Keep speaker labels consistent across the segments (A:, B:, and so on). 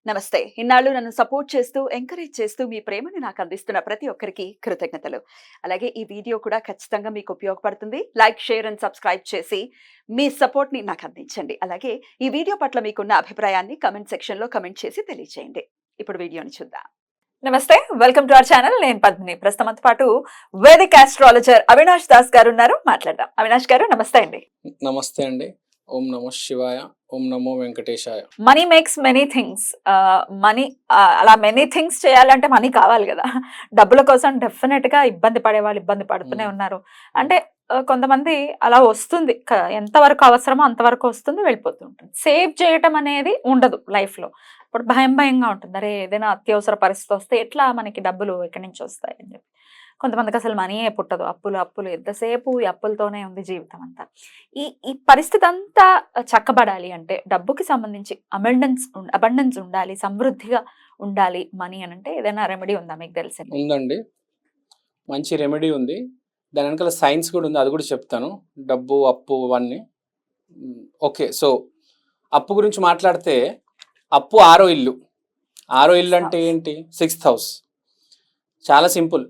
A: నమస్తే. ఇన్నాళ్ళు నన్ను సపోర్ట్ చేస్తూ, ఎంకరేజ్ చేస్తూ మీ ప్రేమని నాకు అందిస్తున్న ప్రతి ఒక్కరికి కృతజ్ఞతలు. అలాగే ఈ వీడియో కూడా ఖచ్చితంగా మీకు ఉపయోగపడుతుంది. లైక్, షేర్ అండ్ సబ్స్క్రైబ్ చేసి మీ సపోర్ట్‌ని నాకు అందించండి. అలాగే ఈ వీడియో పట్ల మీకున్న అభిప్రాయాన్ని కామెంట్ సెక్షన్‌లో కామెంట్ చేసి తెలియజేయండి. ఇప్పుడు వీడియోని చూద్దాం. నమస్తే, వెల్కమ్ టు అవర్ ఛానల్. నేను పద్మిని. ప్రస్తుతంతో పాటు వేదిక్ ఆస్ట్రాలజర్ అవినాష్ దాస్ గారు ఉన్నారు. మాట్లాడదాం. అవినాష్ గారు నమస్తే అండి.
B: నమస్తే అండి. ఓం నమో శివాయ, ఓం నమో వెంకటేశాయ.
A: Money makes many things. Money అలా మెనీ థింగ్స్ చేయాలంటే మనీ కావాలి కదా. డబ్బుల కోసం డెఫినెట్ గా ఇబ్బంది పడే వాళ్ళు ఇబ్బంది పడుతూనే ఉన్నారు. అంటే కొంతమంది అలా వస్తుంది, ఎంతవరకు అవసరమో అంతవరకు వస్తుంది, వెళ్ళిపోతూ ఉంటుంది. సేవ్ చేయటం అనేది ఉండదు లైఫ్ లో. ఇప్పుడు భయంగా ఉంటుంది, అరే ఏదైనా అత్యవసర పరిస్థితి వస్తే ఎట్లా మనకి డబ్బులు ఎక్కడి నుంచి వస్తాయి అని చెప్పి. కొంతమందికి అసలు మనీయే పుట్టదు, అప్పులు ఎంతసేపు ఈ అప్పులతోనే ఉంది జీవితం అంతా. ఈ పరిస్థితి అంతా చక్కబడాలి అంటే డబ్బుకి సంబంధించి అబండెన్స్ ఉండాలి, సమృద్ధిగా ఉండాలి మనీ అని అంటే ఏదైనా రెమెడీ ఉందా మీకు తెలిసింది?
B: ఉందండి, మంచి రెమెడీ ఉంది. దాని వెనకాల సైన్స్ కూడా ఉంది, అది కూడా చెప్తాను. డబ్బు, అప్పు అవన్నీ. ఓకే, సో అప్పు గురించి మాట్లాడితే అప్పు ఆరో ఇల్లు. ఆరో ఇల్లు అంటే ఏంటి? Sixth house. చాలా సింపుల్.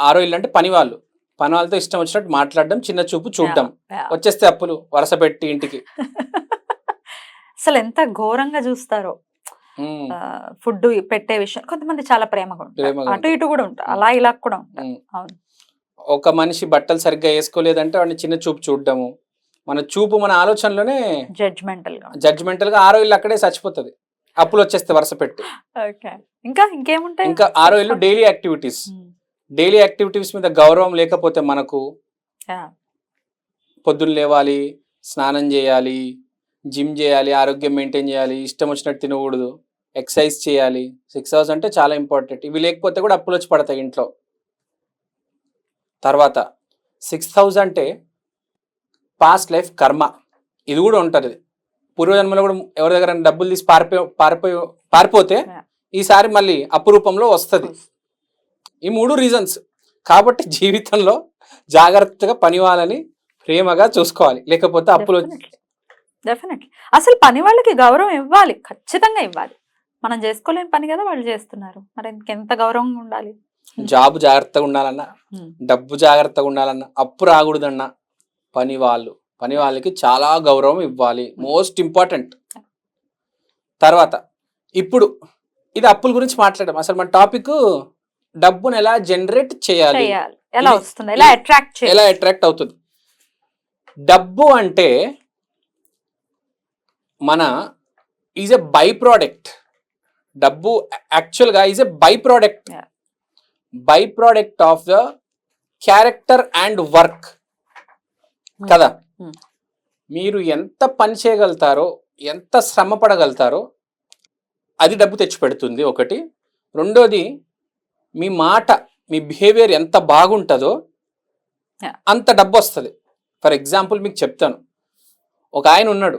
B: ఆరో ఇల్లు అంటే పని వాళ్ళతో ఇష్టం వచ్చినట్టు మాట్లాడడం, చిన్న చూపు చూడడం, వచ్చేస్తే అప్పులు వరుస పెట్టి ఇంటికి.
A: అసలు ఎంత ఘోరంగా చూస్తారో ఫుడ్ పెట్టే విషయం. కొంతమంది చాలా ప్రేమగా ఉంటారు, అటు ఇటు కూడా ఉంటారు, అలా ఇలా కూడా ఉంటారు. అవును.
B: ఒక మనిషి బట్టలు సరిగ్గా వేసుకోలేదంటే వాడిని చిన్న చూపు చూడడము. మన చూపు, మన ఆలోచనలోనే జడ్జ్మెంటల్ గా ఆరో ఇల్లు అక్కడే చచ్చిపోతుంది, అప్పులు వచ్చేస్తే వరుస పెట్టి. ఇంకా ఆరో ఇల్లు డైలీ యాక్టివిటీస్ మీద గౌరవం లేకపోతే మనకు, పొద్దున్న లేవాలి, స్నానం చేయాలి, జిమ్ చేయాలి, ఆరోగ్యం మెయింటైన్ చేయాలి, ఇష్టం వచ్చినట్టు తినకూడదు, ఎక్సర్సైజ్ చేయాలి. 6 hours అంటే చాలా ఇంపార్టెంట్. ఇవి లేకపోతే కూడా అప్పులు వచ్చి పడతాయి ఇంట్లో. తర్వాత 6th house అంటే పాస్ట్ లైఫ్ కర్మ. ఇది కూడా ఉంటుంది. పూర్వజన్మలో కూడా ఎవరి దగ్గర డబ్బులు తీసి పారిపోతే ఈసారి మళ్ళీ అప్పు రూపంలో వస్తుంది. ఈ 3 రీజన్స్. కాబట్టి జీవితంలో జాగ్రత్తగా పని వాళ్ళని ప్రేమగా చూసుకోవాలి, లేకపోతే అప్పులు.
A: డెఫినెట్లీ అసలు పని వాళ్ళకి గౌరవం ఇవ్వాలి, ఖచ్చితంగా ఇవ్వాలి. మనం చేసుకోలేని పని కదా వాళ్ళు చేస్తున్నారు, మరి ఎంత గౌరవంగా ఉండాలి.
B: జాబ్ జాగ్రత్తగా ఉండాలన్నా, డబ్బు జాగ్రత్తగా ఉండాలన్నా, అప్పు రాకూడదన్నా పని వాళ్ళకి చాలా గౌరవం ఇవ్వాలి, మోస్ట్ ఇంపార్టెంట్. తర్వాత ఇప్పుడు ఇది అప్పుల గురించి మాట్లాడడం. అసలు మన టాపిక్ డబ్బును ఎలా జనరేట్ చేయాలి,
A: ఎలా వస్తుంది, ఎలా
B: అట్రాక్ట్ అవుతుంది. డబ్బు అంటే మన ఈజ్ ఎ బై ప్రోడక్ట్. డబ్బు యాక్చువల్గా is a by product of the character and work కదా. మీరు ఎంత పని చేయగలుగుతారో, ఎంత శ్రమ పడగలుగుతారో అది డబ్బు తెచ్చిపెడుతుంది ఒకటి. రెండోది, మీ మాట, మీ బిహేవియర్ ఎంత బాగుంటుందో అంత డబ్బు వస్తుంది. ఫర్ ఎగ్జాంపుల్ మీకు చెప్తాను. ఒక ఆయన ఉన్నాడు,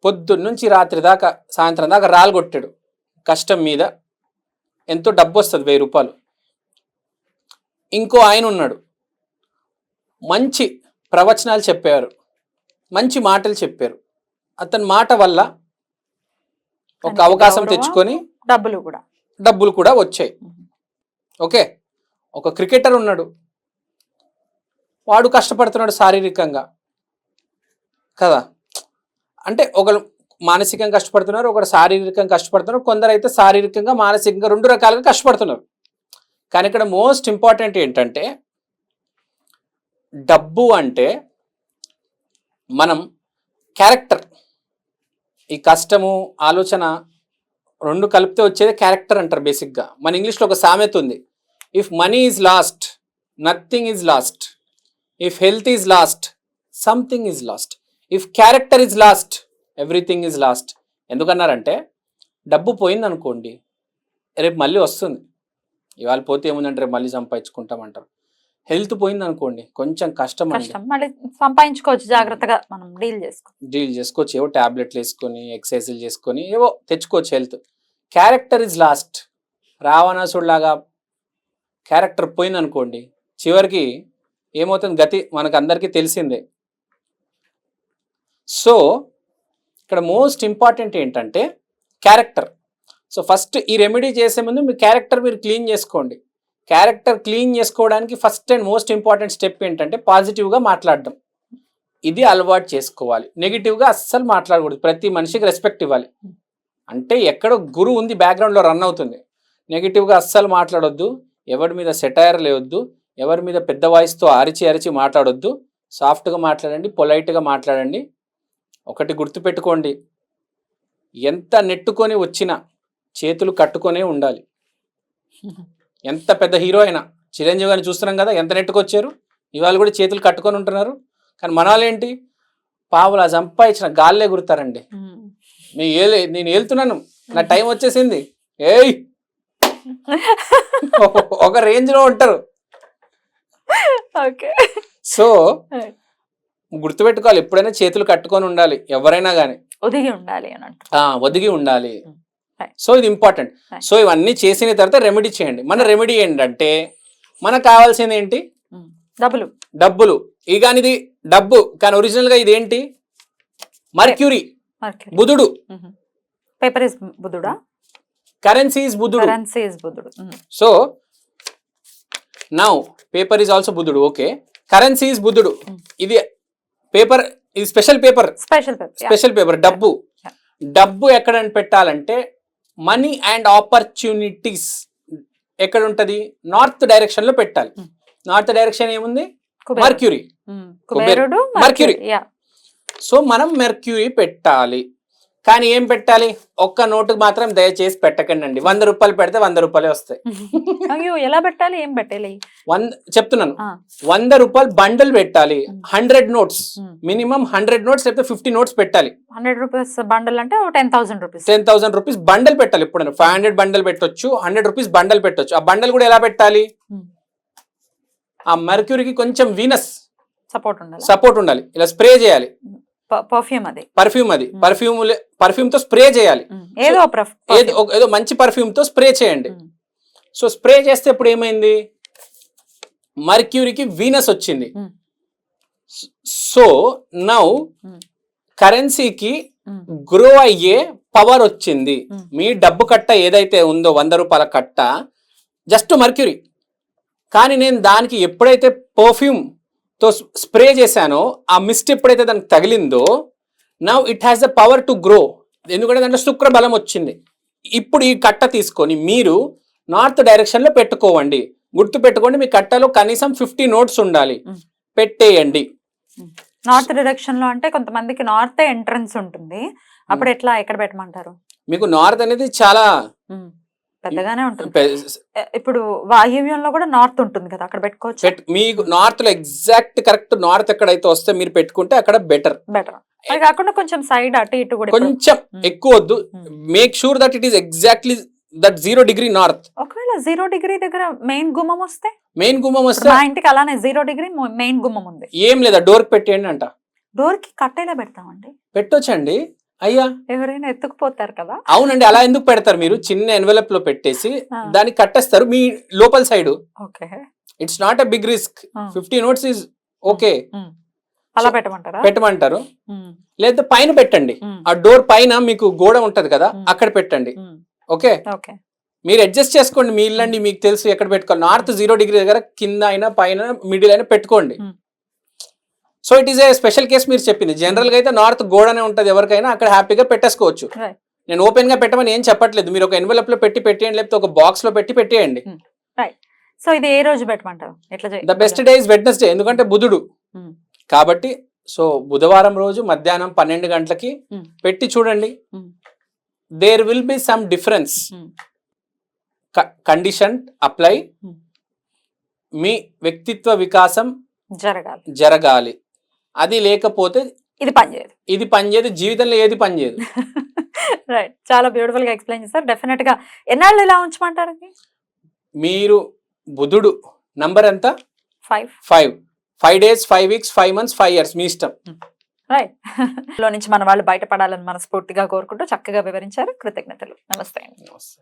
B: పొద్దున్న నుంచి రాత్రి దాకా, సాయంత్రం దాకా రాళ్ళు కొట్టాడు కష్టం మీద, ఎంతో డబ్బు వస్తుంది, 1000 రూపాయలు. ఇంకో ఆయన ఉన్నాడు, మంచి ప్రవచనాలు చెప్పారు, మంచి మాటలు చెప్పారు, అతని మాట వల్ల ఒక అవకాశం తెచ్చుకొని డబ్బులు కూడా వచ్చాయి. ఓకే, ఒక క్రికెటర్ ఉన్నాడు, వాడు కష్టపడుతున్నాడు శారీరకంగా కదా. అంటే ఒకరు మానసికంగా కష్టపడుతున్నారు, ఒకరు శారీరకంగా కష్టపడుతున్నారు, కొందరు అయితే శారీరకంగా మానసికంగా 2 రకాలుగా కష్టపడుతున్నారు. కానీ ఇక్కడ మోస్ట్ ఇంపార్టెంట్ ఏంటంటే, డబ్బు అంటే మనం క్యారెక్టర్, ఈ కష్టము ఆలోచన 2 కలిపితే వచ్చేది క్యారెక్టర్ అంటారు బేసిక్గా. మన ఇంగ్లీష్లో ఒక సామెత ఉంది, if money is lost nothing is lost, if health is lost something is lost, if character is lost everything is lost. ఎందుకన్నారంటే, డబ్బు పోయిందనుకోండి రేపు మళ్ళీ వస్తుంది, ఇవాళ పోతే ఏముందంటే రేపు మళ్ళీ సంపాదించుకుంటామంటారు. హెల్త్ పోయింది అనుకోండి కొంచెం కష్టం,
A: సంపాదించుకోవచ్చు, జాగ్రత్తగా మనం డీల్
B: చేసుకోవచ్చు, ఏవో టాబ్లెట్లు వేసుకొని ఎక్సర్సైజులు చేసుకొని ఏవో తెచ్చుకోవచ్చు హెల్త్. Character is lost. రావణాసుడిలాగా క్యారెక్టర్ పోయింది అనుకోండి, చివరికి ఏమవుతుంది గతి మనకు అందరికీ తెలిసిందే. సో ఇక్కడ మోస్ట్ ఇంపార్టెంట్ ఏంటంటే, క్యారెక్టర్. సో ఫస్ట్ ఈ రెమెడీ చేసే ముందు మీ క్యారెక్టర్ మీరు క్లీన్ చేసుకోండి. క్యారెక్టర్ క్లీన్ చేసుకోవడానికి first and most important step ఏంటంటే పాజిటివ్గా మాట్లాడడం. ఇది అలవాటు చేసుకోవాలి. నెగిటివ్గా అస్సలు మాట్లాడకూడదు. ప్రతి మనిషికి రెస్పెక్ట్ ఇవ్వాలి. అంటే ఎక్కడో గురువు ఉంది బ్యాక్గ్రౌండ్లో రన్ అవుతుంది. నెగిటివ్గా అస్సలు మాట్లాడొద్దు. ఎవరి మీద సెటైర్ లేవద్దు. ఎవరి మీద పెద్ద వాయిస్తో అరిచి మాట్లాడొద్దు. సాఫ్ట్గా మాట్లాడండి, పొలైట్గా మాట్లాడండి. ఒకటి గుర్తుపెట్టుకోండి, ఎంత నెట్టుకొని వచ్చినా చేతులు కట్టుకొనే ఉండాలి. ఎంత పెద్ద హీరో అయినా, చిరంజీవి గారిని చూస్తున్నాం కదా, ఎంత నెట్టుకొచ్చారు. ఇవాళ కూడా చేతులు కట్టుకొని ఉంటున్నారు. కానీ మన వాళ్ళు ఏంటి, పావులా సంపాదించిన గాల్లే గురుతారండి. నేను వెళ్తున్నాను, నా టైం వచ్చేసింది, ఏయ్ ఒక రేంజ్ లో ఉంటారు. సో గుర్తుపెట్టుకోవాలి, ఎప్పుడైనా చేతులు కట్టుకొని ఉండాలి. ఎవరైనా కానీ ఒదిగి ఉండాలి. సో ఇది ఇంపార్టెంట్. సో ఇవన్నీ చేసిన తర్వాత రెమెడీ చేయండి. మన రెమెడీ ఏంటంటే మనకు కావాల్సింది ఏంటి, డబ్బులు. ఇక ఇది డబ్బు, కానీ ఒరిజినల్ గా ఇది ఏంటి, మర్క్యూరీ, బుధుడు.
A: పేపర్ ఇస్ బుధుడా,
B: కరెన్సీ ఇస్ బుధుడు. So now paper is also బుధుడు. ఓకే, కరెన్సీ ఇస్ బుధుడు. ఇది పేపర్, ఇది స్పెషల్ పేపర్. డబ్బు ఎక్కడ పెట్టాలంటే మనీ అండ్ ఆపర్చునిటీస్ ఎక్కడ ఉంటది, నార్త్ డైరెక్షన్ లో పెట్టాలి. నార్త్ డైరెక్షన్ ఏముంది, మర్క్యూరీ. సో మనం మెర్క్యూరీ పెట్టాలి. కానీ ఏం పెట్టాలి, ఒక్క నోటుకు మాత్రం దయచేసి పెట్టకండి అండి. 100 రూపాయలు పెడితే 100 రూపాయలే వస్తాయి.
A: ఎలా పెట్టాలి, ఏం పెట్టాలి
B: చెప్తున్నాను. 100 రూపాయలు బండల్ పెట్టాలి. 100 నోట్స్, మినిమం 100 నోట్స్ లేకపోతే 50 నోట్స్ పెట్టాలి.
A: 100 రూపీస్ బండల్ అంటే 10,000 రూపీస్.
B: 10,000 రూపీస్ బండల్ పెట్టాలి. ఇప్పుడు 500 బండల్ పెట్టొచ్చు, 100 రూపీస్ బండల్ పెట్టొచ్చు. ఆ బండల్ కూడా ఎలా పెట్టాలి, ఆ మెర్క్యూరీకి కొంచెం వీనస్ సపోర్ట్ ఉండాలి. ఇలా స్ప్రే చేయాలి. పర్ఫ్యూమ్ తో స్ప్రే చేయాలి. ఏదో మంచి పర్ఫ్యూమ్ తో స్ప్రే చేయండి. సో స్ప్రే చేస్తే ఇప్పుడు ఏమైంది, మర్క్యూరీకి వీనస్ వచ్చింది. సో నౌ కరెన్సీకి గ్రో అయ్యే పవర్ వచ్చింది. మీ డబ్బు కట్ట ఏదైతే ఉందో 100 రూపాయల కట్ట జస్ట్ మర్క్యూరీ. కానీ నేను దానికి ఎప్పుడైతే పర్ఫ్యూమ్ తో స్ప్రే చేశానో, ఆ మిస్ట్ ఎప్పుడైతే దానికి తగిలిందో, now it has the power to grow. ఎందుకంటే దాంట్లో శుక్ర బలం వచ్చింది. ఇప్పుడు ఈ కట్ట తీసుకొని మీరు నార్త్ డైరెక్షన్ లో పెట్టుకోవండి. గుర్తు పెట్టుకోండి, మీ కట్టలో కనీసం 50 నోట్స్ ఉండాలి. పెట్టేయండి.
A: నార్త్ డైరెక్షన్ లో అంటే కొంతమందికి నార్త్ ఎంట్రన్స్ ఉంటుంది, అప్పుడు ఎట్లా, ఎక్కడ పెట్టమంటారు?
B: మీకు నార్త్ అనేది చాలా
A: పెద్దగానే ఉంటుంది. ఇప్పుడు వాయువ్యంలో కూడా నార్త్ ఉంటుంది కదా, అక్కడ పెట్టుకోవచ్చు.
B: మీకు నార్త్ లో ఎగ్జాక్ట్ కరెక్ట్ నార్త్ ఎక్కడైతే వస్తే మీరు పెట్టుకుంటే అక్కడ బెటర్.
A: అది కాకుండా కొంచెం సైడ్ అటు ఇటు కూడా
B: కొంచెం ఎక్కువ వద్దు. Make sure that it is exactly that 0 degree north.
A: ఒకవేళ 0 డిగ్రీ దగ్గర మెయిన్ గుమ్మం వస్తే
B: మా
A: ఇంటికి అలానే 0 డిగ్రీ మెయిన్ గుమ్మం ఉంది,
B: ఏం లేదా, డోర్ పెట్టేయండి అంట.
A: డోర్ కి కట్టేలా పెడతామండి.
B: పెట్టొచ్చండి. అయ్యా,
A: ఎవరైనా ఎత్తుకుపోతారు కదా.
B: అవునండి, అలా ఎందుకు పెడతారు, మీరు చిన్న ఎన్వెలప్ లో పెట్టేసి దాన్ని కట్టేస్తారు మీ లోపల side. It's not a big risk. 50 notes is okay.
A: అలా
B: పెట్టమంటారు. లేదా పైన పెట్టండి. ఆ డోర్ పైన మీకు గోడ ఉంటది కదా, అక్కడ పెట్టండి. ఓకే, మీరు అడ్జస్ట్ చేసుకోండి. మీ ఇల్లండి, మీకు తెలుసు ఎక్కడ పెట్టుకోవాలి. నార్త్ 0 డిగ్రీ దగ్గర కింద అయినా పైన మిడిల్ అయినా పెట్టుకోండి. So it is a special case మీరు చెప్పింది. జనరల్ గా అయితే నార్త్ గోడనే ఉంటది, ఎవరికైనా అక్కడ హ్యాపీగా పెట్టేసుకోవచ్చు. నేను ఓపెన్ గా పెట్టమని ఏం చెప్పట్లేదు. మీరు ఒక ఎన్వెలప్ లో పెట్టేయండి, లేకపోతే ఒక బాక్స్ లో పెట్టేయండి.
A: సో ఇది ఏ రోజు పెట్టమంటారు?
B: The best day is Wednesday, ఎందుకంటే బుధుడు కాబట్టి. సో బుధవారం రోజు మధ్యాహ్నం 12 గంటలకి పెట్టి చూడండి. There will be some difference. Condition apply. మీ వ్యక్తిత్వ వికాసం జరగాలి. అది లేకపోతే ఇది పనిచేయదు. జీవితంలో ఏది పనిచేయదు.
A: రైట్, చాలా బ్యూటిఫుల్ గా ఎక్స్ప్లెయిన్ చేస్తారు. డెఫినెట్ గా ఎన్నాళ్ళు ఇలా ఉంచమంటారు? మీరు
B: బుధుడు నంబర్ ఎంత? 5 days, 5 weeks, 5 months, 5 years, మీ ఇష్టం.
A: రైట్. లో నుంచి మన వాళ్ళు బయటపడాలని మనస్ఫూర్తిగా కోరుకుంటూ చక్కగా వివరించారు. కృతజ్ఞతలు. నమస్తే.